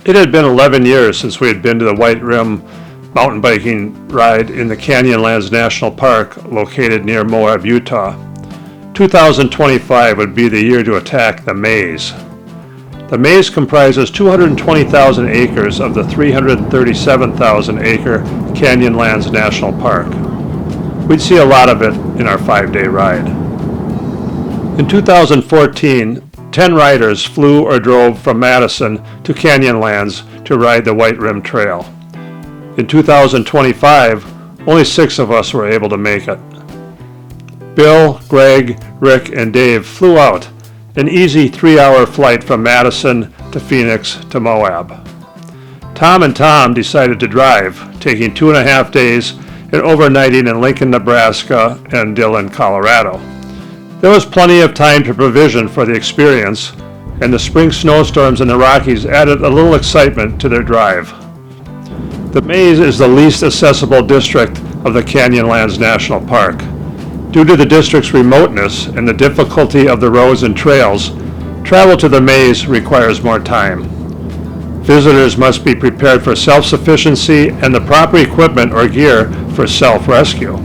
It had been 11 years since we had been to the White Rim mountain biking ride in the Canyonlands National Park located near Moab, Utah. 2025 would be the year to attack the maze. The maze comprises 220,000 acres of the 337,000 acre Canyonlands National Park. We'd see a lot of it in our 5-day ride. In 2014, 10 riders flew or drove from Madison to Canyonlands to ride the White Rim Trail. In 2025, only 6 of us were able to make it. Bill, Greg, Rick, and Dave flew out, an easy 3-hour flight from Madison to Phoenix to Moab. Tom and Tom decided to drive, taking 2.5 days and overnighting in Lincoln, Nebraska and Dillon, Colorado. There was plenty of time to provision for the experience, and the spring snowstorms in the Rockies added a little excitement to their drive. The maze is the least accessible district of the Canyonlands National Park. Due to the district's remoteness and the difficulty of the roads and trails, travel to the maze requires more time. Visitors must be prepared for self-sufficiency and the proper equipment or gear for self-rescue.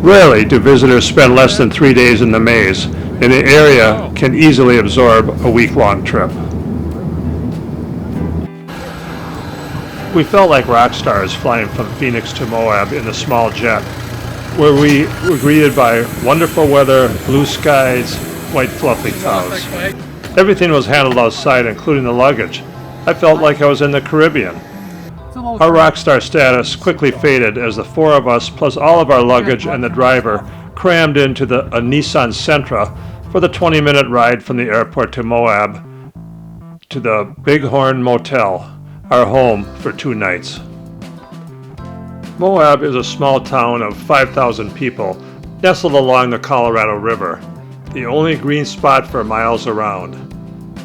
Rarely do visitors spend less than 3 days in the maze, and the area can easily absorb a week-long trip. We felt like rock stars flying from Phoenix to Moab in the small jet, where we were greeted by wonderful weather, blue skies, white fluffy clouds. Everything was handled outside, including the luggage. I felt like I was in the Caribbean. Our rock star status quickly faded as the 4 of us, plus all of our luggage and the driver, crammed into a Nissan Sentra for the 20-minute ride from the airport to Moab to the Bighorn Motel, our home for 2 nights. Moab is a small town of 5,000 people, nestled along the Colorado River, the only green spot for miles around.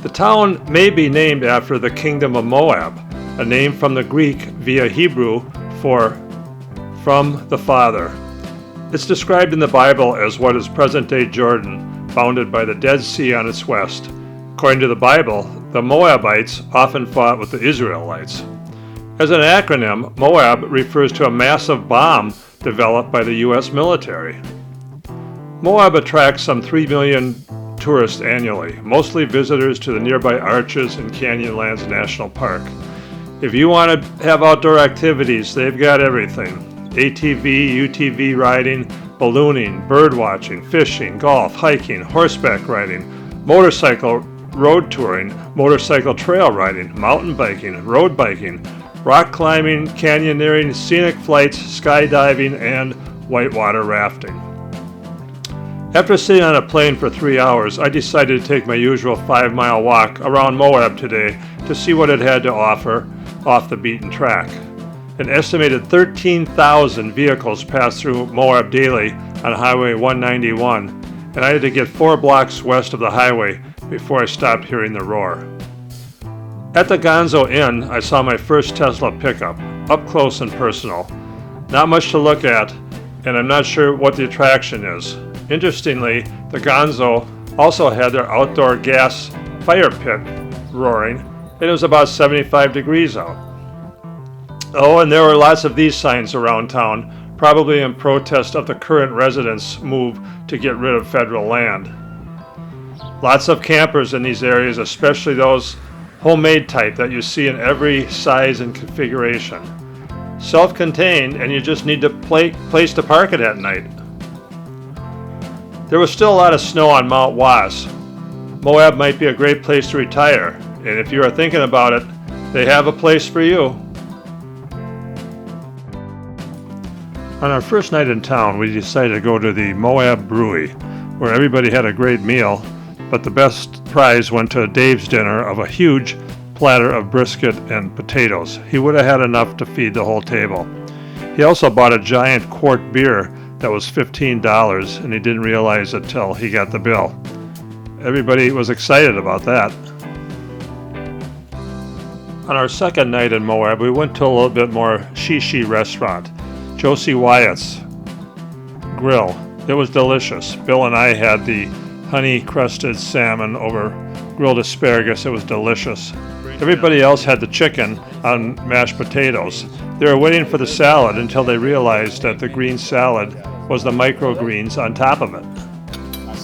The town may be named after the Kingdom of Moab, a name from the Greek via Hebrew for from the Father. It's described in the Bible as what is present-day Jordan, bounded by the Dead Sea on its west. According to the Bible, the Moabites often fought with the Israelites. As an acronym, MOAB refers to a massive bomb developed by the U.S. military. Moab attracts some 3 million tourists annually, mostly visitors to the nearby Arches and Canyonlands National Park. If you want to have outdoor activities, they've got everything. ATV, UTV riding, ballooning, bird watching, fishing, golf, hiking, horseback riding, motorcycle road touring, motorcycle trail riding, mountain biking, road biking, rock climbing, canyoneering, scenic flights, skydiving, and whitewater rafting. After sitting on a plane for 3 hours, I decided to take my usual 5-mile walk around Moab today to see what it had to offer off the beaten track. An estimated 13,000 vehicles pass through Moab daily on Highway 191, and I had to get 4 blocks west of the highway before I stopped hearing the roar. At the Gonzo Inn, I saw my first Tesla pickup, up close and personal. Not much to look at, and I'm not sure what the attraction is. Interestingly, the Gonzo also had their outdoor gas fire pit roaring, and it was about 75 degrees out. Oh, and there were lots of these signs around town, probably in protest of the current residents' move to get rid of federal land. Lots of campers in these areas, especially those homemade type that you see in every size and configuration. Self-contained, and you just need a place to park it at night. There was still a lot of snow on Mount Was. Moab might be a great place to retire, and if you are thinking about it, they have a place for you. On our first night in town, we decided to go to the Moab Brewery, where everybody had a great meal, but the best prize went to Dave's dinner of a huge platter of brisket and potatoes. He would have had enough to feed the whole table. He also bought a giant quart beer that was $15, and he didn't realize it till he got the bill. Everybody was excited about that. On our second night in Moab, we went to a little bit more shishi restaurant, Josie Wyatt's Grill. It was delicious. Bill and I had the honey-crusted salmon over grilled asparagus. It was delicious. Everybody else had the chicken on mashed potatoes. They were waiting for the salad until they realized that the green salad was the microgreens on top of it.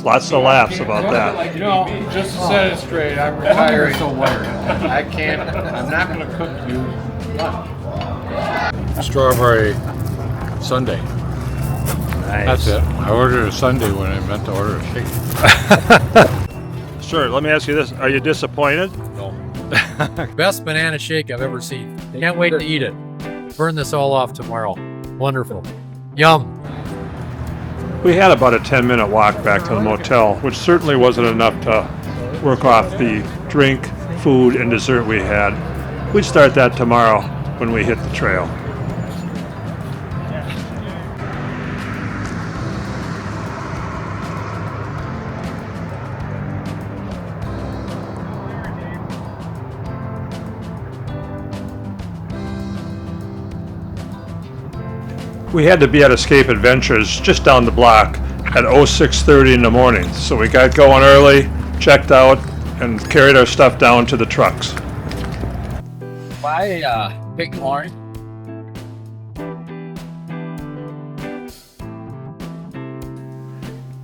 Lots of laughs about that. You know, just to set it straight, I'm retired. I can't, I'm not going to cook you lunch. Strawberry sundae. Nice. That's it. I ordered a sundae when I meant to order a shake. Sure, let me ask you this. Are you disappointed? No. Best banana shake I've ever seen. Can't wait to eat it. Burn this all off tomorrow. Wonderful. Yum. We had about a 10-minute walk back to the motel, which certainly wasn't enough to work off the drink, food, and dessert we had. We'd start that tomorrow when we hit the trail. We had to be at Escape Adventures just down the block at 06:30 in the morning, so we got going early, checked out, and carried our stuff down to the trucks. Bye, Bighorn.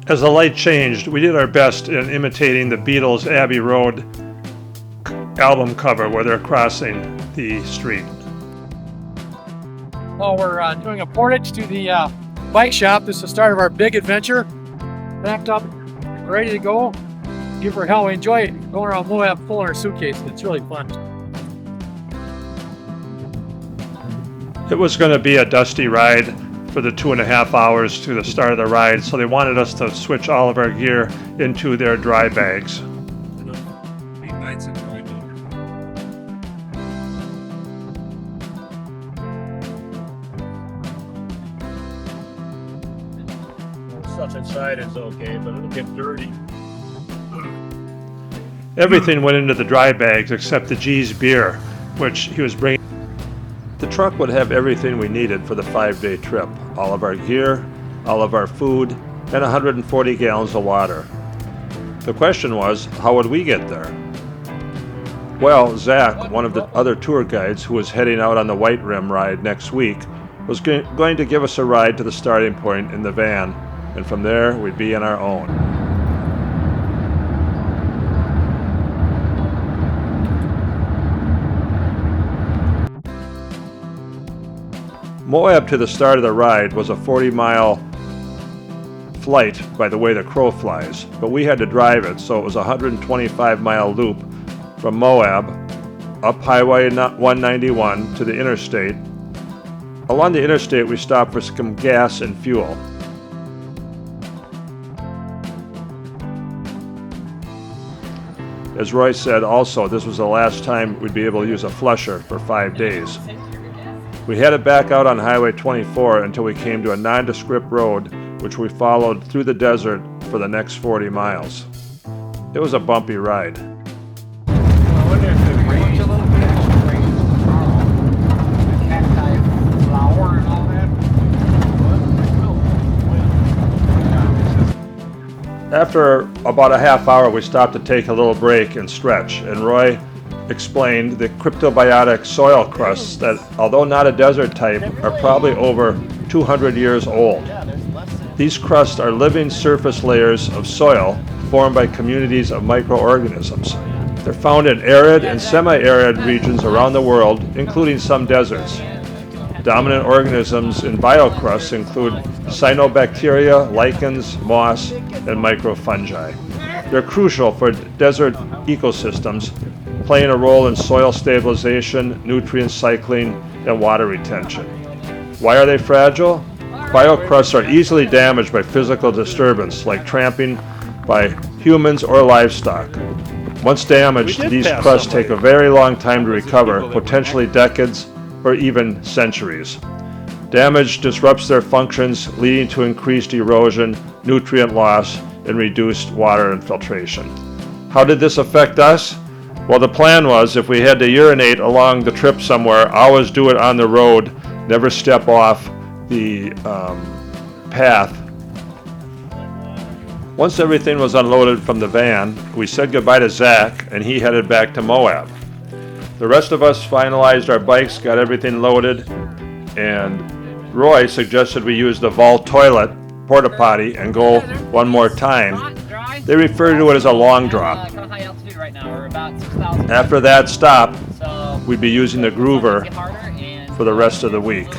As the light changed, we did our best in imitating the Beatles' Abbey Road album cover where they're crossing the street. Well, we're doing a portage to the bike shop. This is the start of our big adventure. Packed up, ready to go. Give her hell. We enjoy going around MOAB full in our suitcase. It's really fun. It was going to be a dusty ride for the 2.5 hours to the start of the ride, so they wanted us to switch all of our gear into their dry bags. Stuff inside is okay, but it'll get dirty. Everything went into the dry bags except the G's beer, which he was bringing. The truck would have everything we needed for the 5-day trip. All of our gear, all of our food, and 140 gallons of water. The question was, how would we get there? Well, Zach, one of the other tour guides who was heading out on the White Rim ride next week, was going to give us a ride to the starting point in the van, and from there we'd be on our own. MOAB to the start of the ride was a 40-mile flight by the way the crow flies, but we had to drive it, so it was a 125-mile loop from MOAB up Highway 191 to the interstate. Along the interstate we stopped for some gas and fuel. As Roy said also, this was the last time we'd be able to use a flusher for 5 days. We headed back out on Highway 24 until we came to a nondescript road, which we followed through the desert for the next 40 miles. It was a bumpy ride. I wonder if it rains a little bit. The cacti flower and all that. After about a half hour, we stopped to take a little break and stretch, and Roy explained the cryptobiotic soil crusts that, although not a desert type, are probably over 200 years old. These crusts are living surface layers of soil formed by communities of microorganisms. They're found in arid and semi-arid regions around the world, including some deserts. Dominant organisms in biocrusts include cyanobacteria, lichens, moss, and microfungi. They're crucial for desert ecosystems, playing a role in soil stabilization, nutrient cycling, and water retention. Why are they fragile? Biocrusts are easily damaged by physical disturbance, like tramping by humans or livestock. Once damaged, these crusts take a very long time to recover, potentially decades or even centuries. Damage disrupts their functions, leading to increased erosion, nutrient loss, and reduced water infiltration. How did this affect us? Well, the plan was if we had to urinate along the trip somewhere, always do it on the road, never step off the path. Once everything was unloaded from the van, we said goodbye to Zach and he headed back to MOAB. The rest of us finalized our bikes, got everything loaded, and Roy suggested we use the vault toilet porta potty and go one more time. They refer to it as a long drop. After that stop, we'd be using the groover for the rest of the week.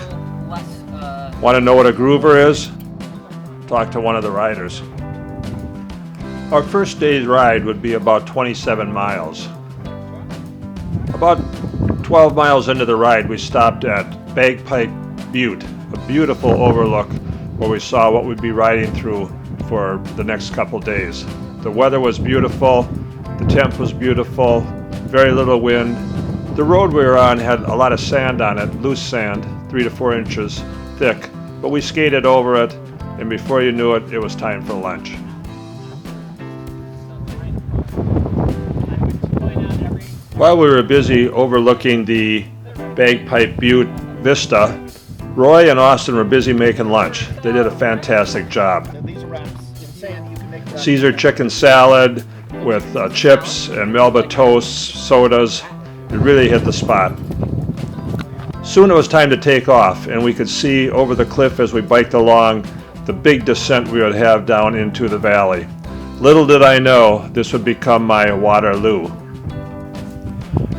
Want to know what a groover is? Talk to one of the riders. Our first day's ride would be about 27 miles. About 12 miles into the ride, we stopped at Bagpipe Butte, a beautiful overlook where we saw what we'd be riding through for the next couple days. The weather was beautiful, the temp was beautiful, very little wind. The road we were on had a lot of sand on it, loose sand, 3 to 4 inches thick, but we skated over it, and before you knew it, it was time for lunch. While we were busy overlooking the Bagpipe Butte vista, Roy and Austin were busy making lunch. They did a fantastic job. Caesar chicken salad with chips and Melba toast, sodas. It really hit the spot. Soon it was time to take off, and we could see over the cliff as we biked along the big descent we would have down into the valley. Little did I know this would become my Waterloo.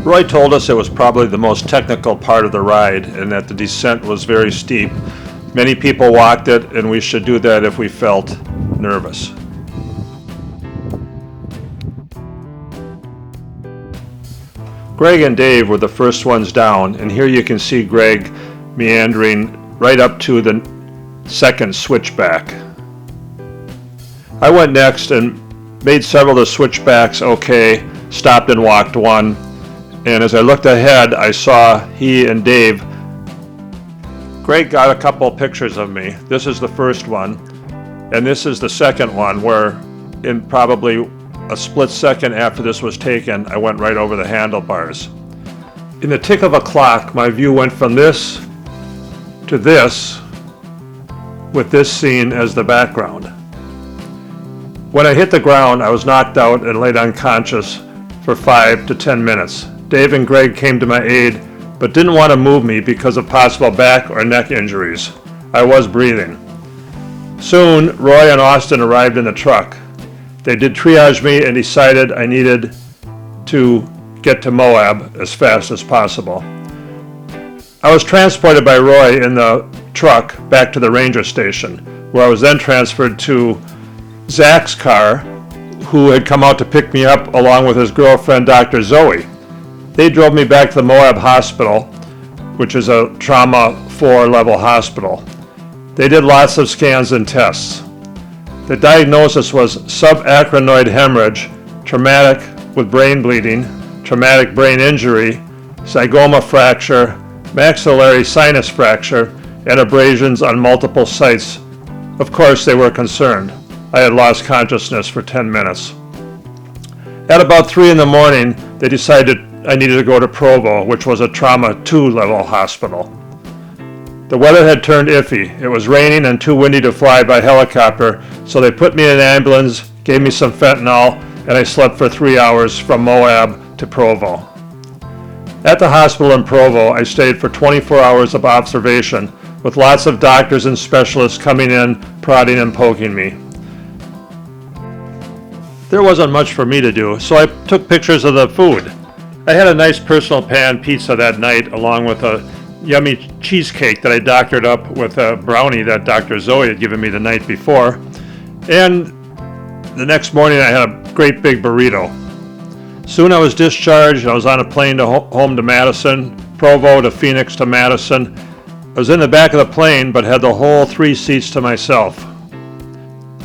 Roy told us it was probably the most technical part of the ride and that the descent was very steep. Many people walked it, and we should do that if we felt nervous. Greg and Dave were the first ones down, and here you can see Greg meandering right up to the second switchback. I went next and made several of the switchbacks okay, stopped and walked one. And as I looked ahead, I saw he and Dave. Greg got a couple pictures of me. This is the first one, and this is the second one where in probably a split second after this was taken, I went right over the handlebars. In the tick of a clock, my view went from this to this, with this scene as the background. When I hit the ground, I was knocked out and laid unconscious for 5 to 10 minutes. Dave and Greg came to my aid, but didn't want to move me because of possible back or neck injuries. I was breathing. Soon, Roy and Austin arrived in the truck. They did triage me and decided I needed to get to MOAB as fast as possible. I was transported by Roy in the truck back to the ranger station, where I was then transferred to Zach's car, who had come out to pick me up along with his girlfriend, Dr. Zoe. They drove me back to the MOAB hospital, which is a trauma 4-level hospital. They did lots of scans and tests. The diagnosis was subarachnoid hemorrhage, traumatic with brain bleeding, traumatic brain injury, zygoma fracture, maxillary sinus fracture, and abrasions on multiple sites. Of course, they were concerned. I had lost consciousness for 10 minutes. At about 3 in the morning, they decided I needed to go to Provo, which was a trauma 2-level hospital. The weather had turned iffy. It was raining and too windy to fly by helicopter, so they put me in an ambulance, gave me some fentanyl, and I slept for 3 hours from MOAB to Provo. At the hospital in Provo, I stayed for 24 hours of observation, with lots of doctors and specialists coming in, prodding and poking me. There wasn't much for me to do, so I took pictures of the food. I had a nice personal pan pizza that night, along with a yummy cheesecake that I doctored up with a brownie that Dr. Zoe had given me the night before. And the next morning I had a great big burrito. Soon I was discharged. I was on a plane to home to Madison, Provo to Phoenix to Madison. I was in the back of the plane, but had the whole 3 seats to myself.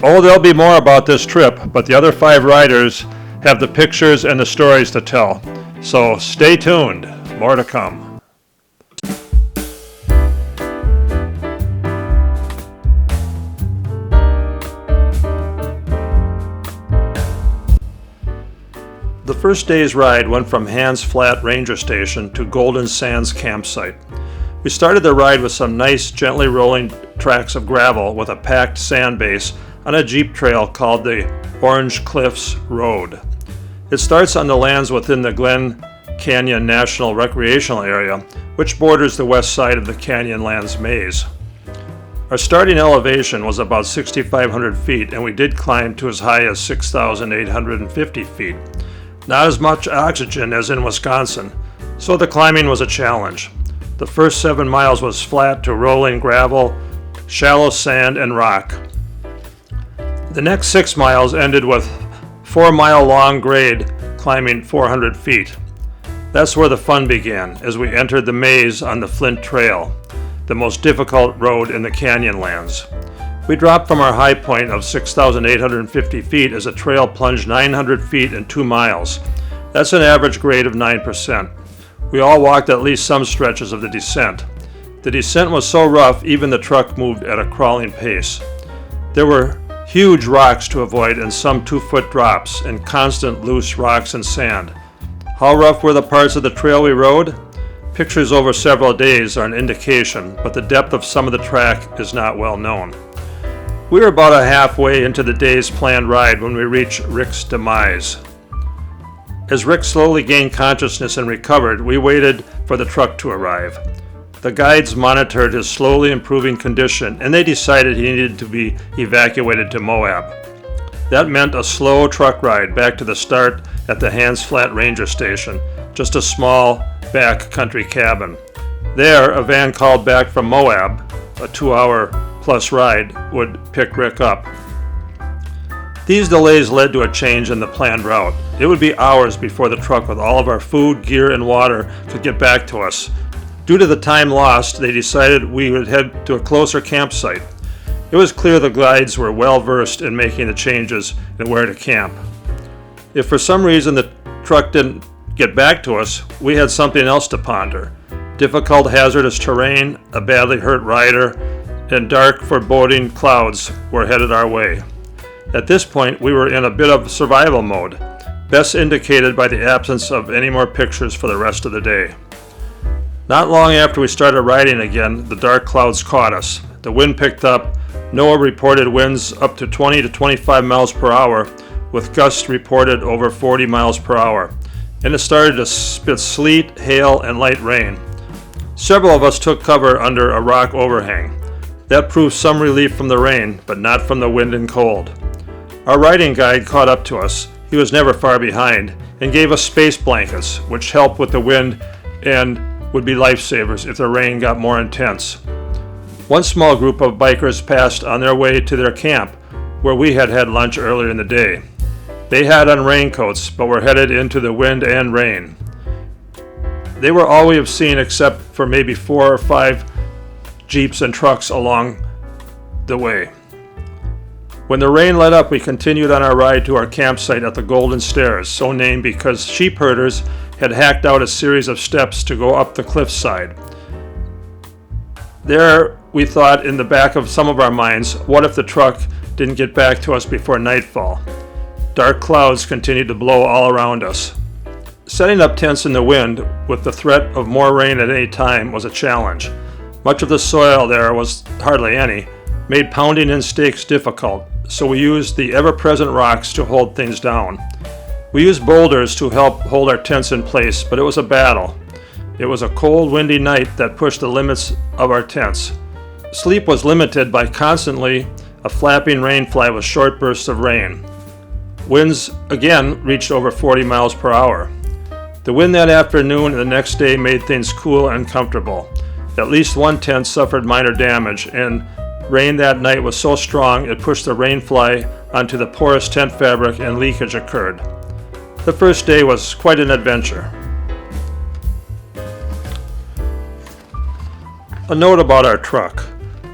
Oh, there'll be more about this trip, but the other 5 riders have the pictures and the stories to tell. So stay tuned, more to come. The first day's ride went from Hands Flat Ranger Station to Golden Sands Campsite. We started the ride with some nice, gently rolling tracks of gravel with a packed sand base on a jeep trail called the Orange Cliffs Road. It starts on the lands within the Glen Canyon National Recreational Area, which borders the west side of the Canyonlands maze. Our starting elevation was about 6,500 feet, and we did climb to as high as 6,850 feet. Not as much oxygen as in Wisconsin, so the climbing was a challenge. The first 7 miles was flat to rolling gravel, shallow sand, and rock. The next 6 miles ended with 4-mile-long grade climbing 400 feet. That's where the fun began, as we entered the maze on the Flint Trail, the most difficult road in the Canyonlands. We dropped from our high point of 6,850 feet as the trail plunged 900 feet in 2 miles. That's an average grade of 9%. We all walked at least some stretches of the descent. The descent was so rough, even the truck moved at a crawling pace. There were huge rocks to avoid and some 2-foot drops and constant loose rocks and sand. How rough were the parts of the trail we rode? Pictures over several days are an indication, but the depth of some of the track is not well known. We were about halfway into the day's planned ride when we reached Rick's demise. As Rick slowly gained consciousness and recovered, we waited for the truck to arrive. The guides monitored his slowly improving condition, and they decided he needed to be evacuated to MOAB. That meant a slow truck ride back to the start at the Hands Flat Ranger Station, just a small back country cabin. There, a van called back from MOAB, a 2-hour-plus ride, would pick Rick up. These delays led to a change in the planned route. It would be hours before the truck with all of our food, gear, and water could get back to us. Due to the time lost, they decided we would head to a closer campsite. It was clear the guides were well versed in making the changes and where to camp. If for some reason the truck didn't get back to us, we had something else to ponder. Difficult, hazardous terrain, a badly hurt rider, and dark, foreboding clouds were headed our way. At this point, we were in a bit of survival mode, best indicated by the absence of any more pictures for the rest of the day. Not long after we started riding again, the dark clouds caught us. The wind picked up. NOAA reported winds up to 20 to 25 miles per hour, with gusts reported over 40 miles per hour. And it started to spit sleet, hail, and light rain. Several of us took cover under a rock overhang. That proved some relief from the rain, but not from the wind and cold. Our riding guide caught up to us. He was never far behind, and gave us space blankets, which helped with the wind and would be lifesavers if the rain got more intense. One small group of bikers passed on their way to their camp, where we had had lunch earlier in the day. They had on raincoats, but were headed into the wind and rain. They were all we have seen except for maybe 4 or 5 jeeps and trucks along the way. When the rain let up, we continued on our ride to our campsite at the Golden Stairs, so named because sheep herders had hacked out a series of steps to go up the cliffside. There, we thought in the back of some of our minds, what if the truck didn't get back to us before nightfall? Dark clouds continued to blow all around us. Setting up tents in the wind with the threat of more rain at any time was a challenge. Much of the soil there was hardly any, made pounding in stakes difficult, so we used the ever-present rocks to hold things down. We used boulders to help hold our tents in place, but it was a battle. It was a cold, windy night that pushed the limits of our tents. Sleep was limited by constantly a flapping rainfly with short bursts of rain. Winds again reached over 40 miles per hour. The wind that afternoon and the next day made things cool and comfortable. At least one tent suffered minor damage, and rain that night was so strong it pushed the rainfly onto the porous tent fabric and leakage occurred. The first day was quite an adventure. A note about our truck.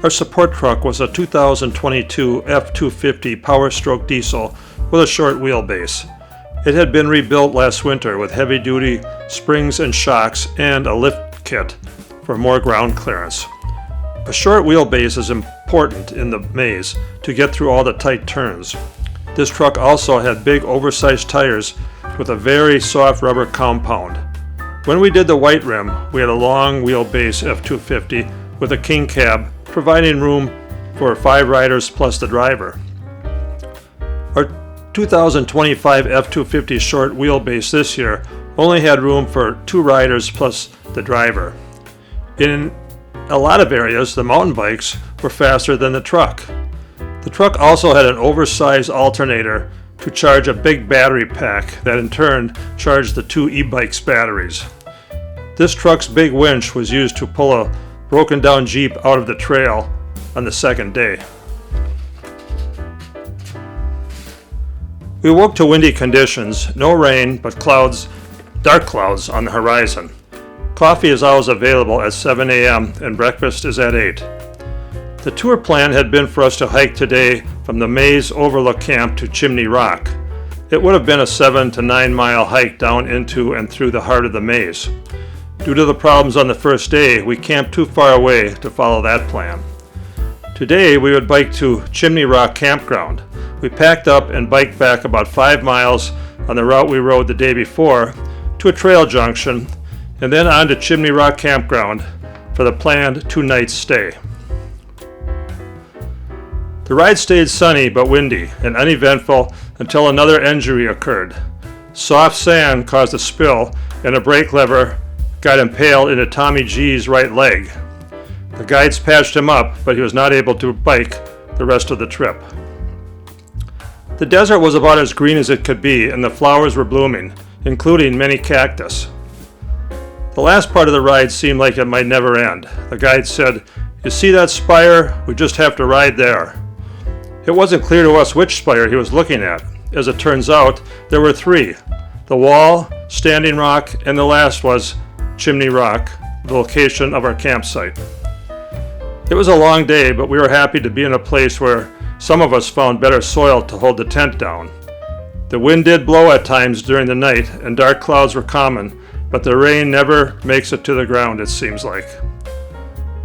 Our support truck was a 2022 F250 Power Stroke diesel with a short wheelbase. It had been rebuilt last winter with heavy-duty springs and shocks and a lift kit for more ground clearance. A short wheelbase is important in the maze to get through all the tight turns. This truck also had big oversized tires with a very soft rubber compound. When we did the white rim, we had a long wheelbase F250 with a king cab, providing room for 5 riders plus the driver. Our 2025 F250 short wheelbase this year only had room for 2 riders plus the driver. In a lot of areas, the mountain bikes were faster than the truck. The truck also had an oversized alternator to charge a big battery pack that in turn charged the 2 e-bikes' batteries. This truck's big winch was used to pull a broken down Jeep out of the trail on the second day. We woke to windy conditions, no rain, but clouds, dark clouds on the horizon. Coffee is always available at 7 a.m. and breakfast is at 8. The tour plan had been for us to hike today from the Maze Overlook Camp to Chimney Rock. It would have been a 7 to 9 mile hike down into and through the heart of the maze. Due to the problems on the first day, we camped too far away to follow that plan. Today we would bike to Chimney Rock Campground. We packed up and biked back about 5 miles on the route we rode the day before to a trail junction and then on to Chimney Rock Campground for the planned 2-night stay. The ride stayed sunny but windy and uneventful until another injury occurred. Soft sand caused a spill and a brake lever got impaled into Tommy G's right leg. The guides patched him up, but he was not able to bike the rest of the trip. The desert was about as green as it could be and the flowers were blooming, including many cactus. The last part of the ride seemed like it might never end. The guide said, "You see that spire? We just have to ride there." It wasn't clear to us which spire he was looking at. As it turns out, there were 3. The Wall, Standing Rock, and the last was Chimney Rock, the location of our campsite. It was a long day, but we were happy to be in a place where some of us found better soil to hold the tent down. The wind did blow at times during the night, and dark clouds were common, but the rain never makes it to the ground, it seems like.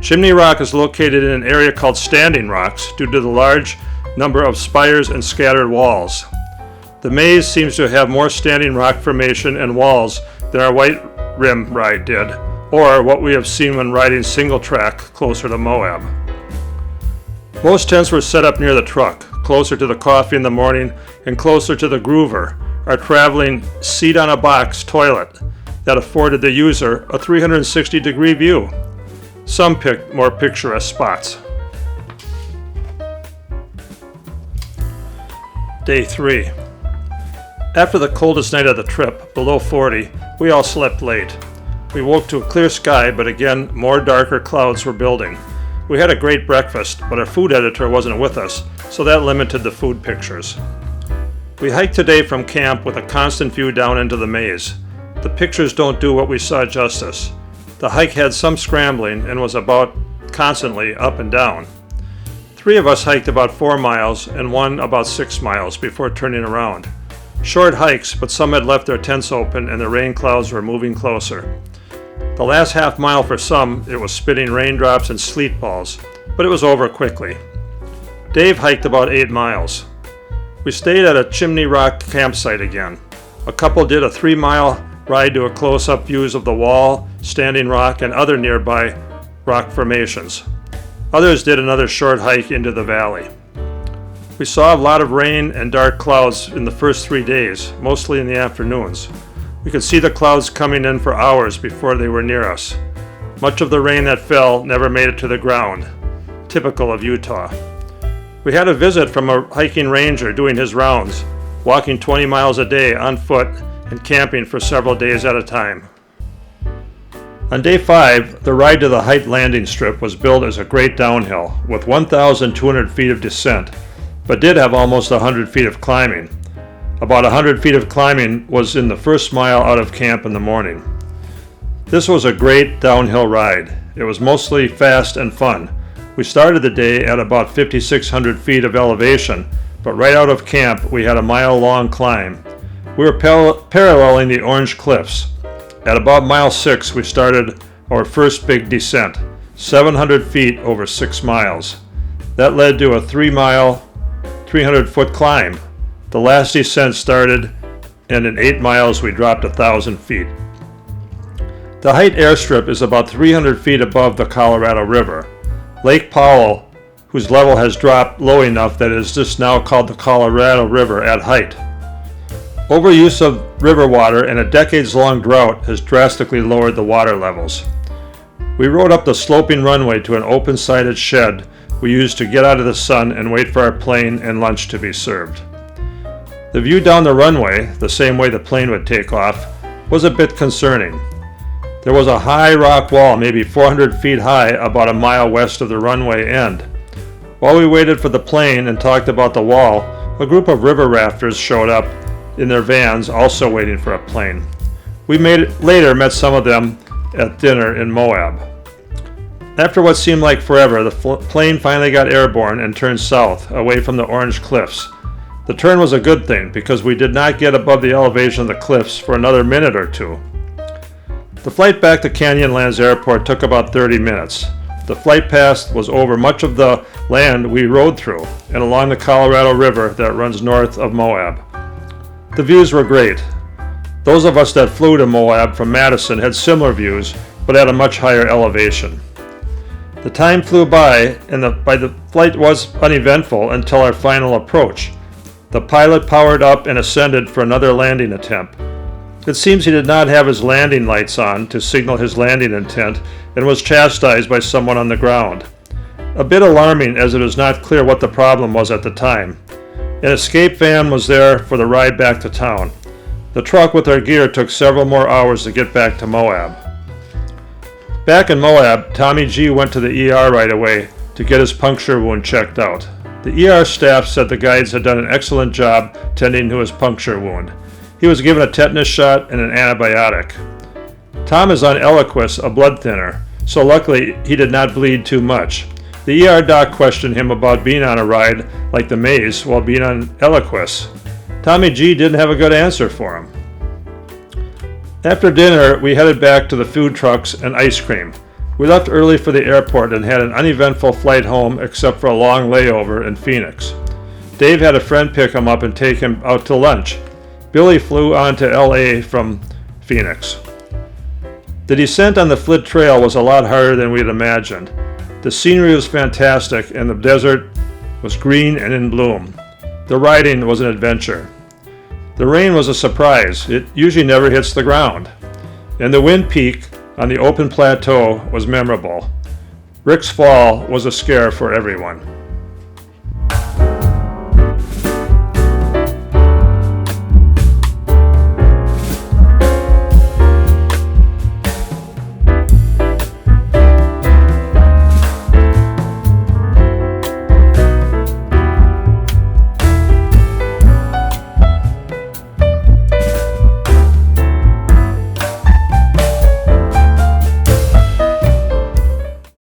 Chimney Rock is located in an area called Standing Rocks due to the large number of spires and scattered walls. The maze seems to have more standing rock formation and walls than our White Rim ride did, or what we have seen when riding single track closer to MOAB. Most tents were set up near the truck, closer to the coffee in the morning and closer to the Groover, our traveling seat-on-a-box toilet that afforded the user a 360-degree view. Some picked more picturesque spots. Day 3. After the coldest night of the trip, below 40, we all slept late. We woke to a clear sky, but again, more darker clouds were building. We had a great breakfast, but our food editor wasn't with us, so that limited the food pictures. We hiked today from camp with a constant view down into the maze. The pictures don't do what we saw justice. The hike had some scrambling and was about constantly up and down. 3 of us hiked about 4 miles and 1 about 6 miles before turning around. Short hikes, but some had left their tents open and the rain clouds were moving closer. The last half mile for some, it was spitting raindrops and sleet balls, but it was over quickly. Dave hiked about 8 miles. We stayed at a Chimney Rock campsite again. A couple did a 3-mile ride to a close-up views of the Wall, Standing Rock, and other nearby rock formations. Others did another short hike into the valley. We saw a lot of rain and dark clouds in the first 3 days, mostly in the afternoons. We could see the clouds coming in for hours before they were near us. Much of the rain that fell never made it to the ground, typical of Utah. We had a visit from a hiking ranger doing his rounds, walking 20 miles a day on foot and camping for several days at a time. On day 5, the ride to the height landing strip was billed as a great downhill with 1,200 feet of descent, but did have almost 100 feet of climbing. About 100 feet of climbing was in the first mile out of camp in the morning. This was a great downhill ride. It was mostly fast and fun. We started the day at about 5,600 feet of elevation, but right out of camp we had a mile-long climb. We were paralleling the Orange Cliffs. At about mile 6 we started our first big descent, 700 feet over 6 miles. That led to a 3-mile, 300-foot climb. The last descent started, and in 8 miles we dropped 1,000 feet. The height airstrip is about 300 feet above the Colorado River. Lake Powell, whose level has dropped low enough that it is just now called the Colorado River at height. Overuse of river water and a decades-long drought has drastically lowered the water levels. We rode up the sloping runway to an open-sided shed we used to get out of the sun and wait for our plane and lunch to be served. The view down the runway, the same way the plane would take off, was a bit concerning. There was a high rock wall, maybe 400 feet high, about a mile west of the runway end. While we waited for the plane and talked about the wall, a group of river rafters showed up in their vans, also waiting for a plane. We later met some of them at dinner in Moab. After what seemed like forever, the plane finally got airborne and turned south, away from the orange cliffs. The turn was a good thing because we did not get above the elevation of the cliffs for another minute or two. The flight back to Canyonlands Airport took about 30 minutes. The flight path was over much of the land we rode through and along the Colorado River that runs north of Moab. The views were great. Those of us that flew to Moab from Madison had similar views, but at a much higher elevation. The time flew by, and the flight was uneventful until our final approach. The pilot powered up and ascended for another landing attempt. It seems he did not have his landing lights on to signal his landing intent and was chastised by someone on the ground. A bit alarming, as it is not clear what the problem was at the time. An escape van was there for the ride back to town. The truck with our gear took several more hours to get back to Moab. Back in Moab, Tommy G went to the ER right away to get his puncture wound checked out. The ER staff said the guides had done an excellent job tending to his puncture wound. He was given a tetanus shot and an antibiotic. Tom is on Eliquis, a blood thinner, so luckily he did not bleed too much. The ER doc questioned him about being on a ride like the maze while being on Eliquis. Tommy G didn't have a good answer for him. After dinner, we headed back to the food trucks and ice cream. We left early for the airport and had an uneventful flight home except for a long layover in Phoenix. Dave had a friend pick him up and take him out to lunch. Billy flew on to LA from Phoenix. The descent on the Flit Trail was a lot harder than we had imagined. The scenery was fantastic and the desert was green and in bloom. The riding was an adventure. The rain was a surprise. It usually never hits the ground. And the wind peak on the open plateau was memorable. Rick's Fall was a scare for everyone.